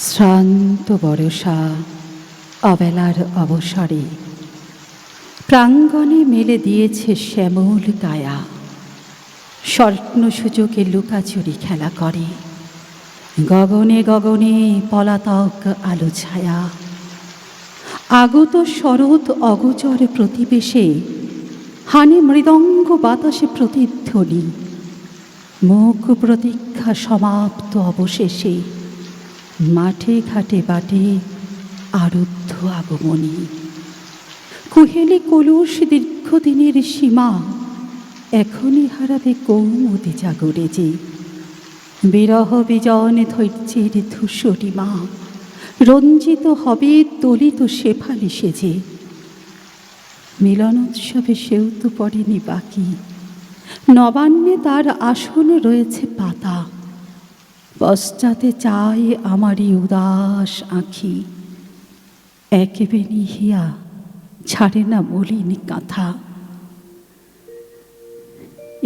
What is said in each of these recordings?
শ্রান্ত বরষা অবেলার অবসরে প্রাঙ্গণে মেলে দিয়েছে শ্যামল কায়া। স্বপ্ন সুযোগে লুকাচুরি খেলা করে, গগনে গগনে পলাতক আলো ছায়া। আগত শরৎ অগোচর প্রতিবেশে হানে মৃদঙ্গ বাতাসে প্রতিধ্বনি। মুখ প্রতীক্ষা সমাপ্ত অবশেষে মাঠে ঘাটে বাটে আরুদ্ধ আগমনী। কুহেলি কলুষ দীর্ঘদিনের সীমা এখনই হারাবে কৌমুদী জাগরে যে। বিরহ বিজন ধৈর্যের ধূসরিমা রঞ্জিত হবে দলিত শেফালি সেজে। মিলনোৎসবে সেও তো পড়েনি বাকি, নবান্নে তার আসন রয়েছে পাতা। পশ্চাতে চায় আমারই উদাস আঁখি, একেবারে নিহিয়া ছাড়ে না মলিন কাঁথা।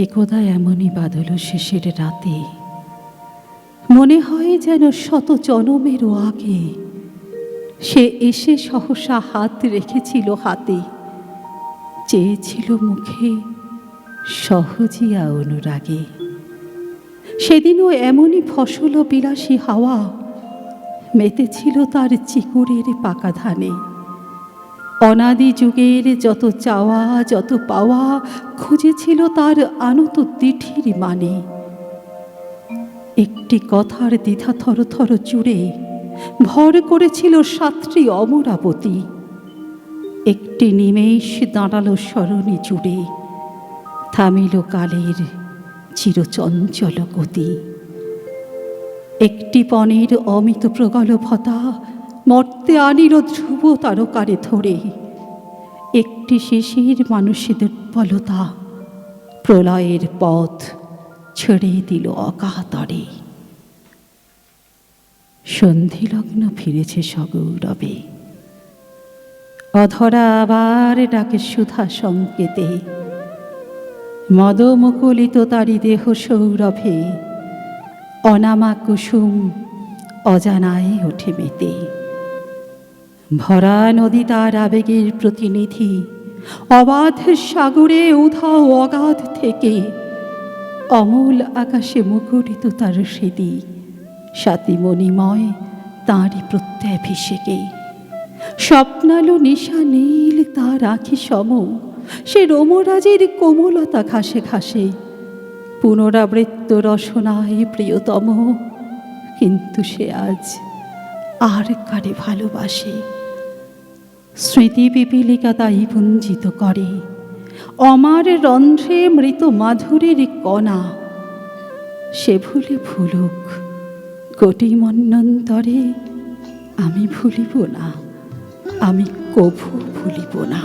একদা এমনই বাদল শেষের রাতে মনে হয় যেন শত জনমেরও আগে সে এসে সহসা হাত রেখেছিল হাতে, চেয়েছিল মুখে সহজিয়া অনুরাগে। সেদিনও এমনই ফসল বিলাসী হাওয়া মেতেছিল তার চিকুরের পাকা ধানে। অনাদি যুগের যত চাওয়া যত পাওয়া খুঁজেছিল তার আনত দিঠির মানে। একটি কথার দ্বিধা থর থর চূড়ে ভর করেছিল সাতটি অমরাবতী। একটি নিমেষ দাঁড়ালো স্মরণে জুড়ে, থামিল কালের চিরচঞ্চল গতি। একটি পণের অমিত প্রগল্ভতা মর্তে আনিল ধ্রুব তারকারে ধরে। একটি শিশির মানুষের দুর্বলতা প্রলয়ের পথ ছেড়ে দিল অকাতরে। সন্ধিলগ্ন ফিরেছে সগৌরবে, অধরা আবার ডাকে সুধা সংকেতে। মদমুকুলিত তারি দেহ সৌরভে অনামা কুসুম অজানায় ওঠে মেতে। ভরা নদী তার আবেগের প্রতিনিধি, অবাধ সাগরে উধাও অগাধ থেকে। অমল আকাশে মুকুরিত তার সেদি, স্বাতি মণিময় তাঁরই প্রত্যভিষেকে। স্বপ্নালো নিশা নীল তার আঁখি সম, সে রোমরাজের কোমলতা ঘাসে ঘাসে। পুনরাবৃত্ত রসনায় প্রিয়তম, কিন্তু সে আজ আর কারে ভালোবাসে। স্মৃতি পিপীলিকা তাই পুঞ্জিত করে অমার রন্ধ্রে মৃত মাধুরীর কণা। সে ভুলে ভুলুক, কোটি মন্বন্তরে আমি ভুলিব না, আমি কভু ভুলিব না।